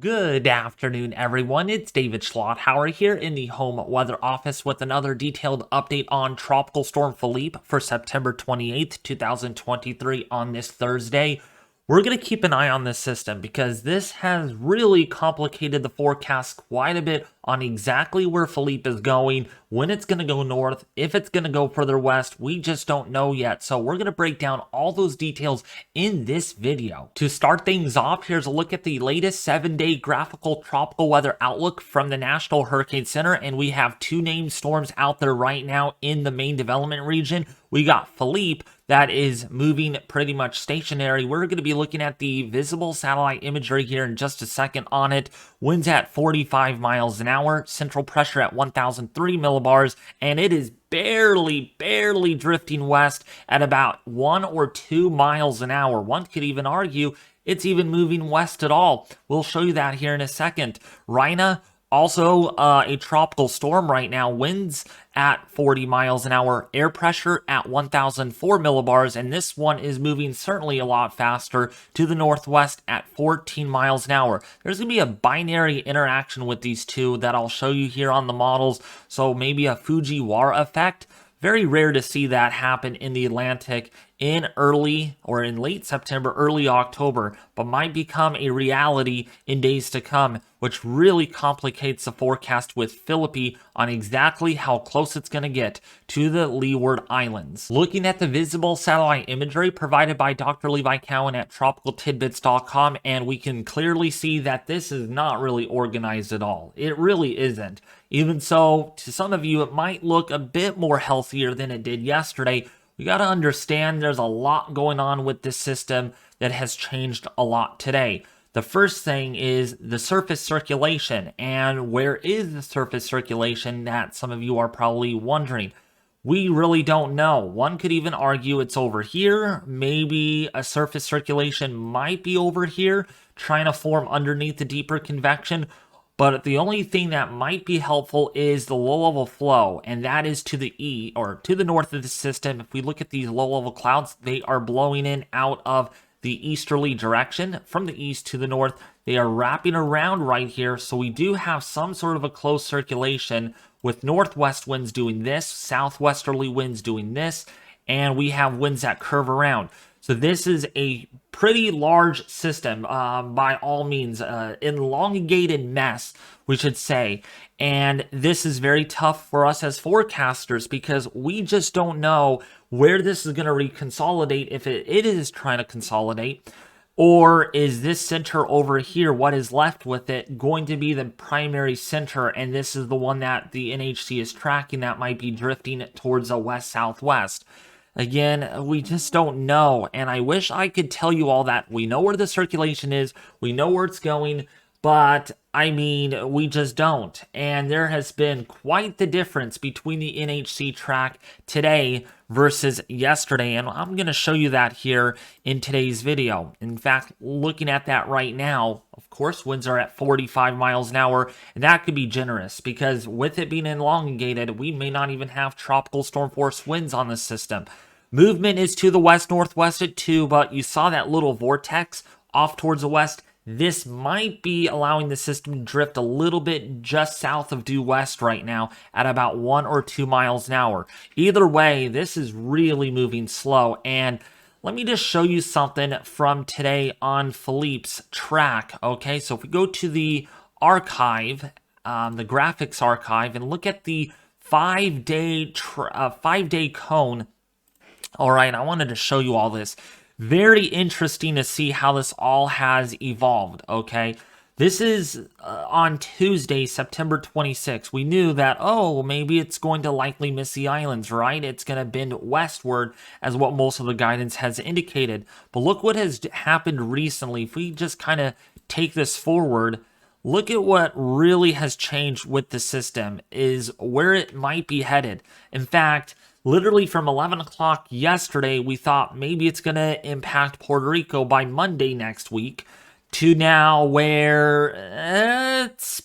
Good afternoon, everyone. It's David Schlotthauer here in the home weather office with another detailed update on Tropical Storm Philippe for September 28th, 2023 on this Thursday. We're going to keep an eye on this system because this has really complicated the forecast quite a bit on exactly where Philippe is going, when it's going to go north, if it's going to go further west. We just don't know yet. So we're going to break down all those details in this video. To start things off, here's a look at the latest 7-day graphical tropical weather outlook from the National Hurricane Center. And we have two named storms out there right now in the main development region. We got Philippe that is moving pretty much stationary. We're going to be looking at the visible satellite imagery here in just a second on it. Winds at 45 miles an hour, central pressure at 1,003 millibars, and it is barely drifting west at about 1 or 2 miles an hour. One could even argue it's even moving west at all. We'll show you that here in a second. Rina, also a tropical storm right now, winds at 40 miles an hour, air pressure at 1,004 millibars, and this one is moving certainly a lot faster to the northwest at 14 miles an hour. There's going to be a binary interaction with these two that I'll show you here on the models, so maybe a Fujiwara effect. Very rare to see that happen in the Atlantic in early or in late September, early October, but might become a reality in days to come, which really complicates the forecast with Philippe on exactly how close it's going to get to the Leeward Islands. Looking at the visible satellite imagery provided by Dr. Levi Cowan at tropicaltidbits.com, and we can clearly see that this is not really organized at all. It really isn't. Even so, to some of you, it might look a bit more healthier than it did yesterday. We got to understand there's a lot going on with this system that has changed a lot today. The first thing is the surface circulation. And where is the surface circulation that some of you are probably wondering? We really don't know. One could even argue it's over here. Maybe a surface circulation might be over here, trying to form underneath the deeper convection. But the only thing that might be helpful is the low-level flow, and that is to the to the north of the system. If we look at these low-level clouds, they are blowing in out of the easterly direction from the east to the north. They are wrapping around right here, so we do have some sort of a closed circulation with northwest winds doing this, southwesterly winds doing this, and we have winds that curve around. So this is a pretty large system, by all means, elongated mess, we should say. And this is very tough for us as forecasters because we just don't know where this is going to reconsolidate, if it is trying to consolidate, or is this center over here, what is left with it, going to be the primary center, and this is the one that the NHC is tracking that might be drifting towards a west-southwest. Again, we just don't know, and I wish I could tell you all that. We know where the circulation is, we know where it's going, but, I mean, we just don't. And there has been quite the difference between the NHC track today versus yesterday, and I'm going to show you that here in today's video. In fact, looking at that right now, of course, winds are at 45 miles an hour, and that could be generous, because with it being elongated, we may not even have tropical storm force winds on the system. Movement is to the west-northwest at 2, but you saw that little vortex off towards the west. This might be allowing the system to drift a little bit just south of due west right now at about 1 or 2 miles an hour. Either way, this is really moving slow. And let me just show you something from today on Philippe's track. Okay, so if we go to the archive, the graphics archive, and look at the 5-day cone. All right, I wanted to show you all this. Very interesting to see how this all has evolved, okay? This is on Tuesday, September 26th. We knew that, oh, maybe it's going to likely miss the islands, right? It's going to bend westward, as what most of the guidance has indicated. But look what has happened recently. If we just kind of take this forward, look at what really has changed with the system, is where it might be headed. In fact, literally from 11 o'clock yesterday, we thought maybe it's going to impact Puerto Rico by Monday next week, to now where it's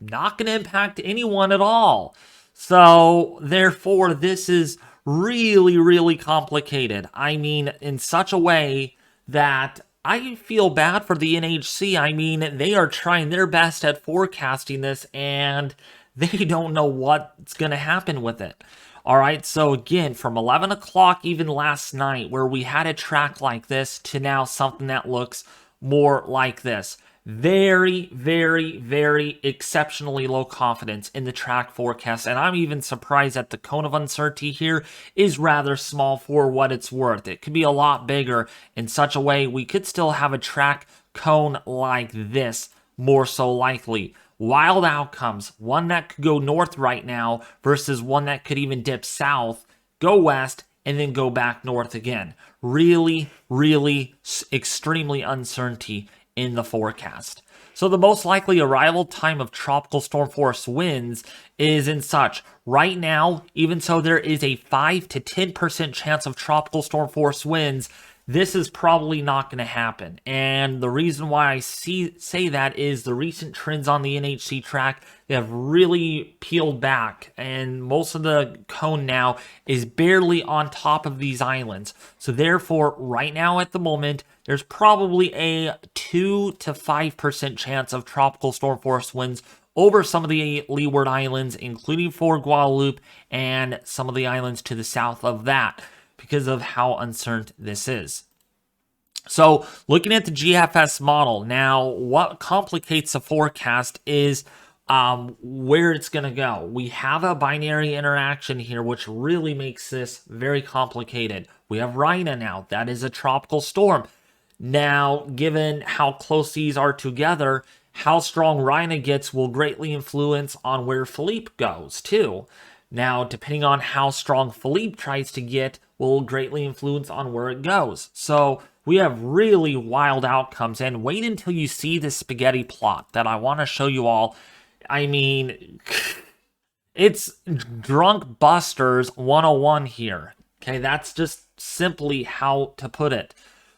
not going to impact anyone at all. So, therefore, this is really complicated. I mean, in such a way that I feel bad for the NHC. I mean, they are trying their best at forecasting this, and they don't know what's going to happen with it. All right, so again, from 11 o'clock even last night, where we had a track like this, to now something that looks more like this. Very, very, very exceptionally low confidence in the track forecast, and I'm even surprised that the cone of uncertainty here is rather small for what it's worth. It could be a lot bigger in such a way we could still have a track cone like this, more so likely. Wild outcomes, one that could go north right now versus one that could even dip south, go west, and then go back north again. Really, really extremely uncertainty in the forecast. So the most likely arrival time of tropical storm force winds is in such. Right now, even so there is a 5 to 10% chance of tropical storm force winds, this is probably not going to happen. And the reason why I say that is the recent trends on the NHC track, they have really peeled back, and most of the cone now is barely on top of these islands. So therefore, right now at the moment, there's probably a 2 to 5% chance of tropical storm force winds over some of the leeward islands, including Fort Guadalupe and some of the islands to the south of that, because of how uncertain this is. So looking at the GFS model, now what complicates the forecast is where it's going to go. We have a binary interaction here, which really makes this very complicated. We have Rina now. That is a tropical storm. Now, given how close these are together, how strong Rina gets will greatly influence on where Philippe goes, too. Now, depending on how strong Philippe tries to get, will greatly influence on where it goes. So, we have really wild outcomes, and wait until you see this spaghetti plot that I want to show you all. I mean, it's Drunk Busters 101 here. Okay, that's just simply how to put it.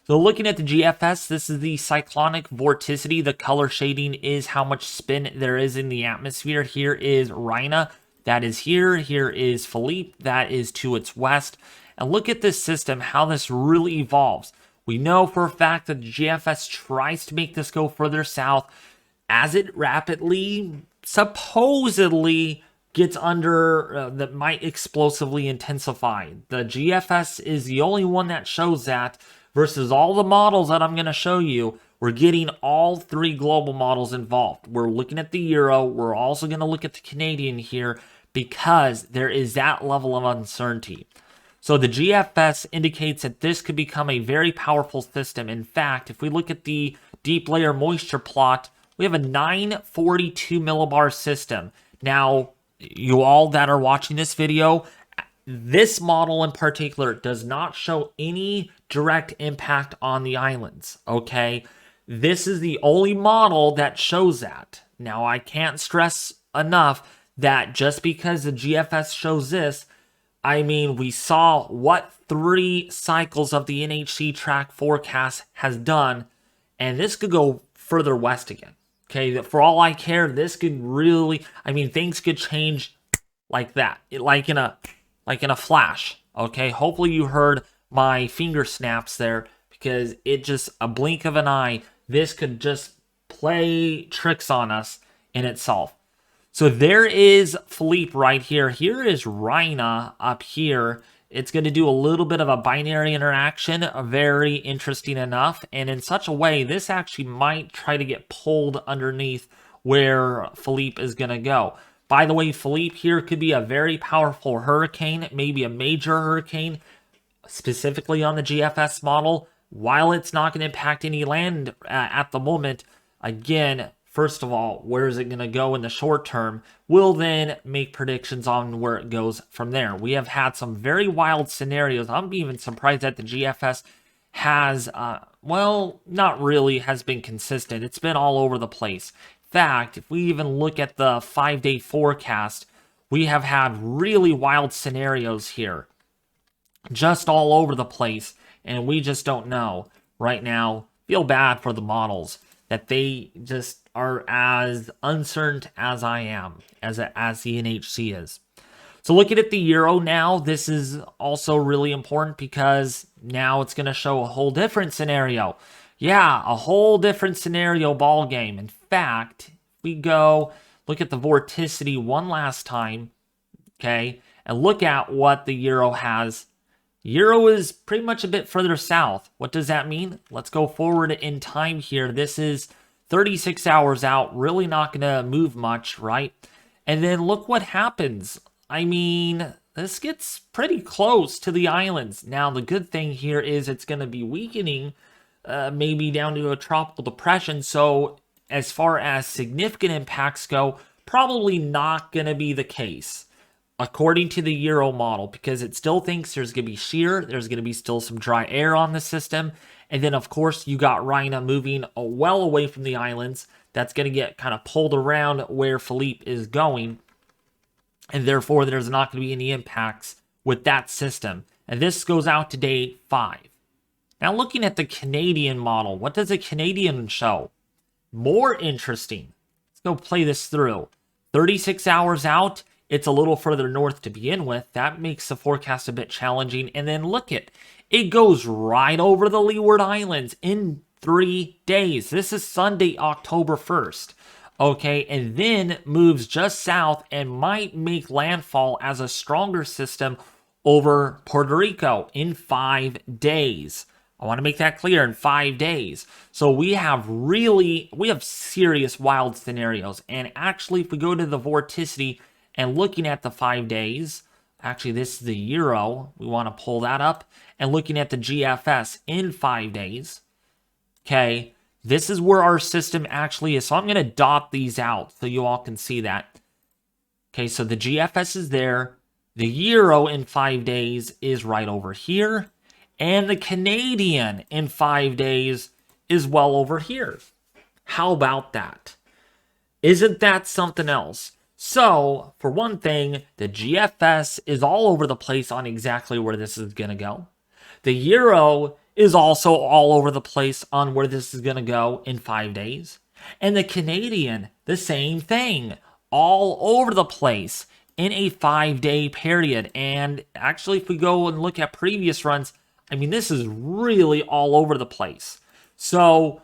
So looking at the GFS, this is the cyclonic vorticity. The color shading is how much spin there is in the atmosphere. Here is Rina. That is here. Here is Philippe. That is to its west. And look at this system, how this really evolves. We know for a fact that the GFS tries to make this go further south as it rapidly, supposedly, gets under, that might explosively intensify. The GFS is the only one that shows that, versus all the models that I'm going to show you. We're getting all three global models involved. We're looking at the Euro. We're also going to look at the Canadian here because there is that level of uncertainty. So the GFS indicates that this could become a very powerful system. In fact, if we look at the deep layer moisture plot, we have a 942 millibar system. Now, you all that are watching this video, this model in particular does not show any direct impact on the islands, okay? This is the only model that shows that. Now, I can't stress enough that just because the GFS shows this, I mean, we saw what 3 cycles of the NHC track forecast has done, and this could go further west again. Okay, for all I care, this could really, I mean, things could change like that, like in a flash. Okay, hopefully you heard my finger snaps there, because it just, a blink of an eye, this could just play tricks on us in itself. So there is Philippe right here. Here is Rina up here. It's going to do a little bit of a binary interaction, very interesting enough. And in such a way, this actually might try to get pulled underneath where Philippe is going to go. By the way, Philippe here could be a very powerful hurricane, maybe a major hurricane, specifically on the GFS model. While it's not going to impact any land at the moment, again, first of all, where is it going to go in the short term? We'll then make predictions on where it goes from there. We have had some very wild scenarios. I'm even surprised that the GFS has, well, not really, has been consistent. It's been all over the place. In fact, if we even look at the 5-day forecast, we have had really wild scenarios here. Just all over the place, and we just don't know right now. Feel bad for the models that they just are as uncertain as I am, as the NHC is. So looking at the Euro now, this is also really important because now it's going to show a whole different scenario. Yeah, a whole different scenario ball game. In fact, we go look at the vorticity one last time, okay, and look at what the Euro has. Euro is pretty much a bit further south. What does that mean? Let's go forward in time here. This is 36 hours out, really not going to move much, right? And then look what happens. I mean, this gets pretty close to the islands. Now, the good thing here is it's going to be weakening, maybe down to a tropical depression. So as far as significant impacts go, probably not going to be the case according to the Euro model, because it still thinks there's going to be shear, there's going to be still some dry air on the system, and then of course you got Rhina moving well away from the islands. That's going to get kind of pulled around where Philippe is going, and therefore there's not going to be any impacts with that system. And this goes out to day 5. Now looking at the Canadian model, what does a Canadian show? More interesting. Let's go play this through. 36 hours out, it's a little further north to begin with. That makes the forecast a bit challenging. And then look it goes right over the Leeward Islands in 3 days. This is Sunday, October 1st. Okay, and then moves just south and might make landfall as a stronger system over Puerto Rico in 5 days. I want to make that clear, in 5 days. So we have serious wild scenarios. And actually, if we go to the vorticity and looking at the 5 days, actually this is the Euro, we want to pull that up, and looking at the GFS in 5 days, okay, this is where our system actually is. So I'm going to dot these out so you all can see that. Okay, so the GFS is there, the Euro in 5 days is right over here, and the Canadian in 5 days is well over here. How about that? Isn't that something else? So, for one thing, the GFS is all over the place on exactly where this is going to go. The Euro is also all over the place on where this is going to go in 5 days. And the Canadian, the same thing, all over the place in a 5-day period. And actually, if we go and look at previous runs, I mean, this is really all over the place. So,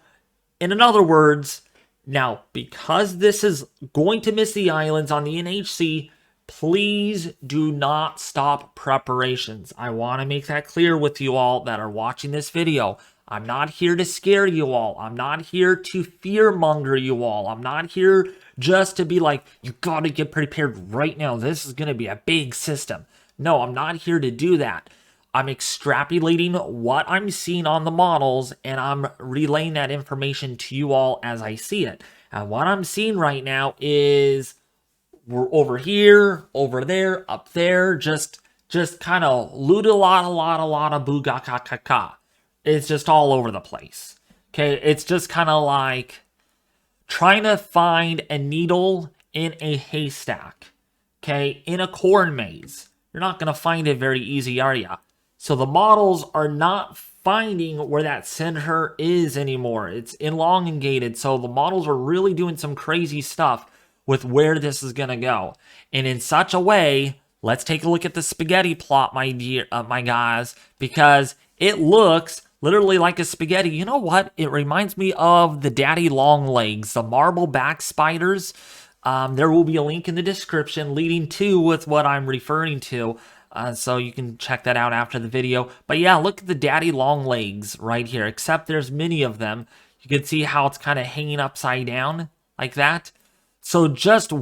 in other words, now, because this is going to miss the islands on the NHC, please do not stop preparations. I want to make that clear with you all that are watching this video. I'm not here to scare you all. I'm not here to fearmonger you all. I'm not here just to be like, you got to get prepared right now. This is going to be a big system. No, I'm not here to do that. I'm extrapolating what I'm seeing on the models, and I'm relaying that information to you all as I see it. And what I'm seeing right now is we're over here, over there, up there, just kind of loot a lot of boo-ga-ka-ka-ka. It's just all over the place. Okay, it's just kind of like trying to find a needle in a haystack. Okay, in a corn maze. You're not going to find it very easy, are ya? So the models are not finding where that center is anymore. It's elongated. So the models are really doing some crazy stuff with where this is going to go. And in such a way, let's take a look at the spaghetti plot, my guys, because it looks literally like a spaghetti. You know what? It reminds me of the daddy long legs, the marble back spiders. There will be a link in the description leading to with what I'm referring to. So you can check that out after the video. But yeah, look at the daddy long legs right here, except there's many of them. You can see how it's kind of hanging upside down like that. So just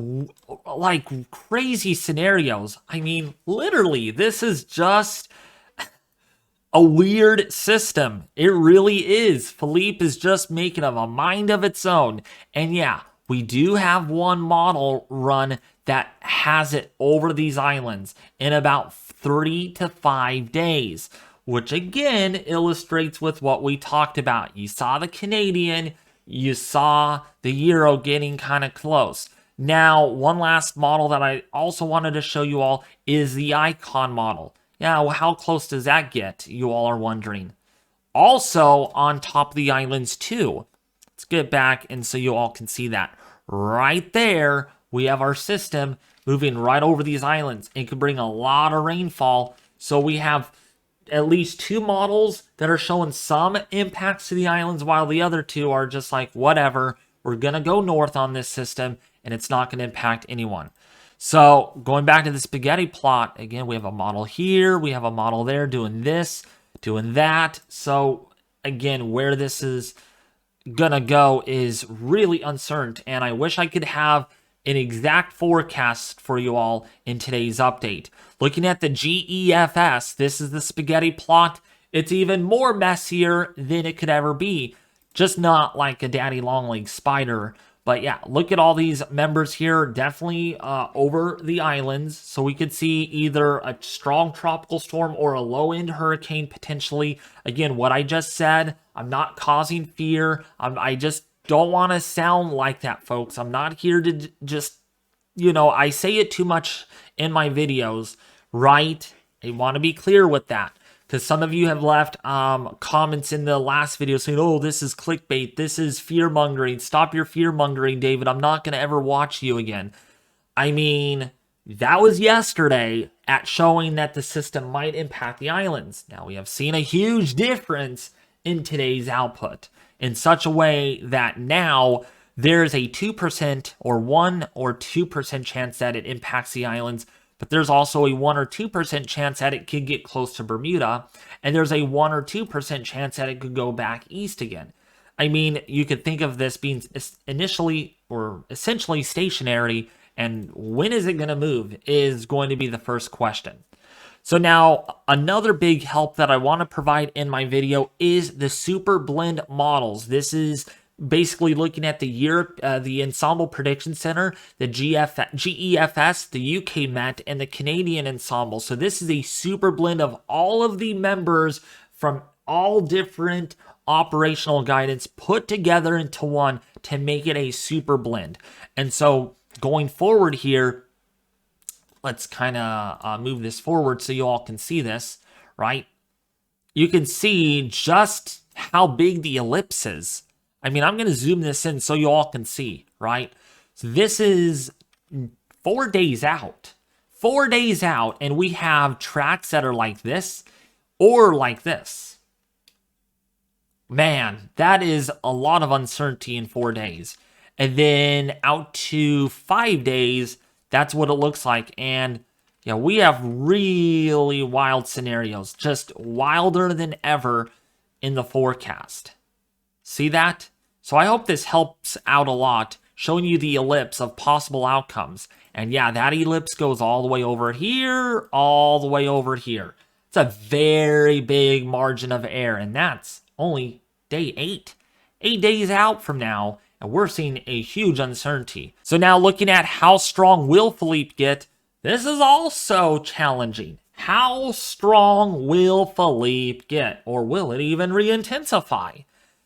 like crazy scenarios. I mean, literally, this is just a weird system. It really is. Philippe is just making a mind of its own. And yeah, we do have one model run that has it over these islands in about 3 to 5 days, which again illustrates with what we talked about. You saw the Canadian, you saw the Euro getting kind of close. Now, one last model that I also wanted to show you all is the Icon model. Yeah, well, how close does that get, you all are wondering. Also on top of the islands too. Let's get back and so you all can see that. Right there, we have our system moving right over these islands. It could bring a lot of rainfall. So we have at least 2 models that are showing some impacts to the islands, while the other 2 are just like, whatever, we're going to go north on this system, and it's not going to impact anyone. So going back to the spaghetti plot, again, we have a model here, we have a model there doing this, doing that. So again, where this is gonna go is really uncertain, and I wish I could have an exact forecast for you all in today's update. Looking at the GEFS, this is the spaghetti plot. It's even more messier than it could ever be. Just not like a daddy long leg spider. But yeah, look at all these members here, definitely over the islands. So we could see either a strong tropical storm or a low-end hurricane potentially. Again, what I just said, I'm not causing fear. I just don't want to sound like that, folks. I'm not here to just, I say it too much in my videos, right? I want to be clear with that. Because some of you have left comments in the last video saying, oh, this is clickbait. This is fear-mongering. Stop your fear-mongering, David. I'm not going to ever watch you again. I mean, that was yesterday at showing that the system might impact the islands. Now, we have seen a huge difference in today's output in such a way that now there's a 2% or 1 or 2% chance that it impacts the islands. But there's also a 1 or 2% chance that it could get close to Bermuda, and there's a 1 or 2% chance that it could go back east again. I mean, you could think of this being initially or essentially stationary, and when is it going to move is going to be the first question. So now, another big help that I want to provide in my video is the Super Blend models. This is basically looking at the Ensemble Prediction Center, the GEFS, the UK Met, and the Canadian Ensemble. So this is a super blend of all of the members from all different operational guidance put together into one to make it a super blend. And so going forward here, let's kind of move this forward so you all can see this, right? You can see just how big the ellipse is. I mean, I'm going to zoom this in so you all can see, right? So this is 4 days out. 4 days out, and we have tracks that are like this or like this. Man, that is a lot of uncertainty in 4 days. And then out to 5 days, that's what it looks like. And yeah, we have really wild scenarios, just wilder than ever in the forecast. See that? So I hope this helps out a lot, showing you the ellipse of possible outcomes. And yeah, that ellipse goes all the way over here, all the way over here. It's a very big margin of error, and that's only day 8. 8 days out from now, and we're seeing a huge uncertainty. So now looking at how strong will Philippe get, this is also challenging. How strong will Philippe get? Or will it even re-intensify?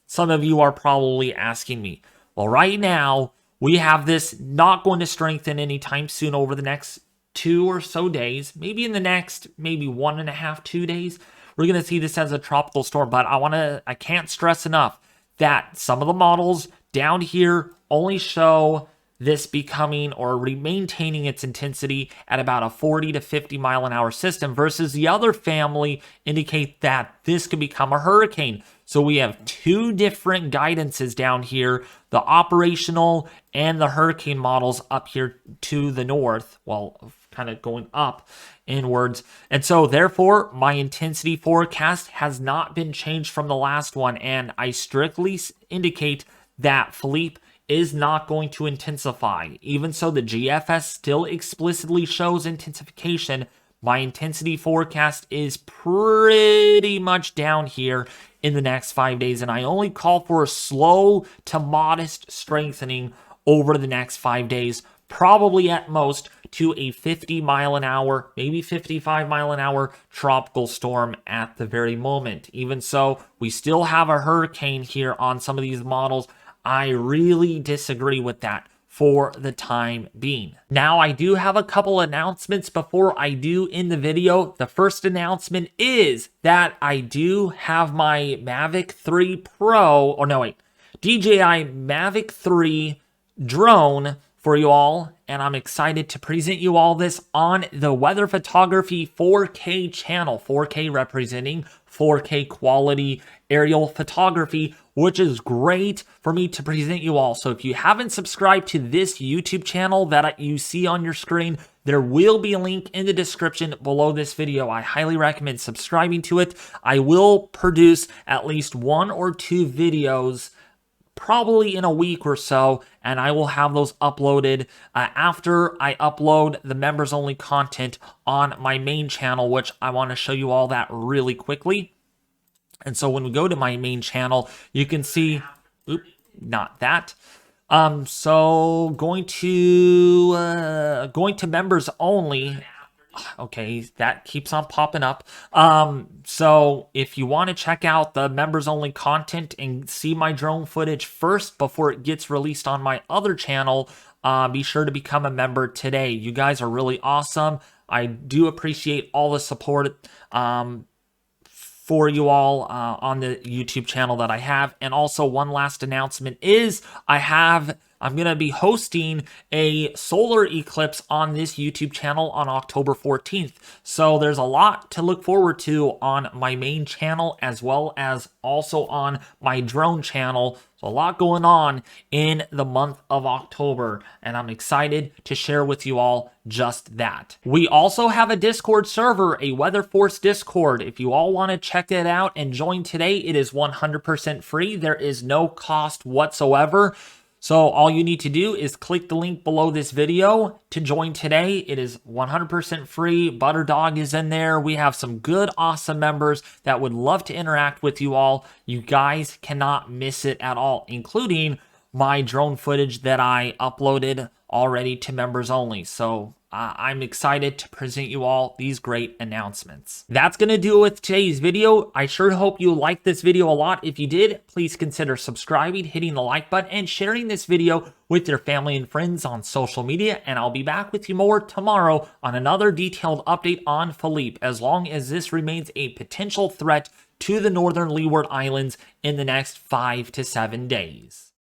Some of you are probably asking me, well, right now, we have this not going to strengthen anytime soon over the next 2 or so days. Maybe in the next, maybe 1.5, 2 days, we're going to see this as a tropical storm. But I can't stress enough that some of the models down here only show this becoming or maintaining its intensity at about a 40 to 50 mile an hour system, versus the other family indicate that this could become a hurricane. So we have 2 different guidances down here, the operational and the hurricane models up here to the north, well, kind of going up inwards. And so therefore, my intensity forecast has not been changed from the last one, and I strictly indicate that Philippe is not going to intensify. Even so, the GFS still explicitly shows intensification. My intensity forecast is pretty much down here in the next 5 days, and I only call for a slow to modest strengthening over the next 5 days, probably at most to a 50 mile an hour, maybe 55 mile an hour tropical storm at the very moment. Even so, we still have a hurricane here on some of these models. I really disagree with that for the time being. Now, I do have a couple announcements before I do end the video. The first announcement is that I do have my Mavic 3 Pro, DJI Mavic 3 drone for you all, and I'm excited to present you all this on the Weather Photography 4K channel. 4K representing 4K quality aerial photography, which is great for me to present you all. So if you haven't subscribed to this YouTube channel that you see on your screen, there will be a link in the description below this video. I highly recommend subscribing to it. I will produce at least 1 or 2 videos probably in a week or so, and I will have those uploaded after I upload the members only content on my main channel, which I want to show you all that really quickly. And so when we go to my main channel, you can see, not that. So going to members only. Okay, that keeps on popping up. So if you want to check out the members only content and see my drone footage first before it gets released on my other channel, be sure to become a member today. You guys are really awesome. I do appreciate all the support for you all on the YouTube channel that I have. And also one last announcement is I'm going to be hosting a solar eclipse on this YouTube channel on October 14th. So there's a lot to look forward to on my main channel as well as also on my drone channel. So a lot going on in the month of October, and I'm excited to share with you all just that. We also have a Discord server, a Weather Force Discord. If you all want to check it out and join today, it is 100% free. There is no cost whatsoever. So all you need to do is click the link below this video to join today. It is 100% free. Butterdog is in there. We have some good, awesome members that would love to interact with you all. You guys cannot miss it at all, including my drone footage that I uploaded already to members only. So I'm excited to present you all these great announcements. That's going to do it with today's video. I sure hope you liked this video a lot. If you did, please consider subscribing, hitting the like button, and sharing this video with your family and friends on social media. And I'll be back with you more tomorrow on another detailed update on Philippe, as long as this remains a potential threat to the northern Leeward Islands in the next 5 to 7 days.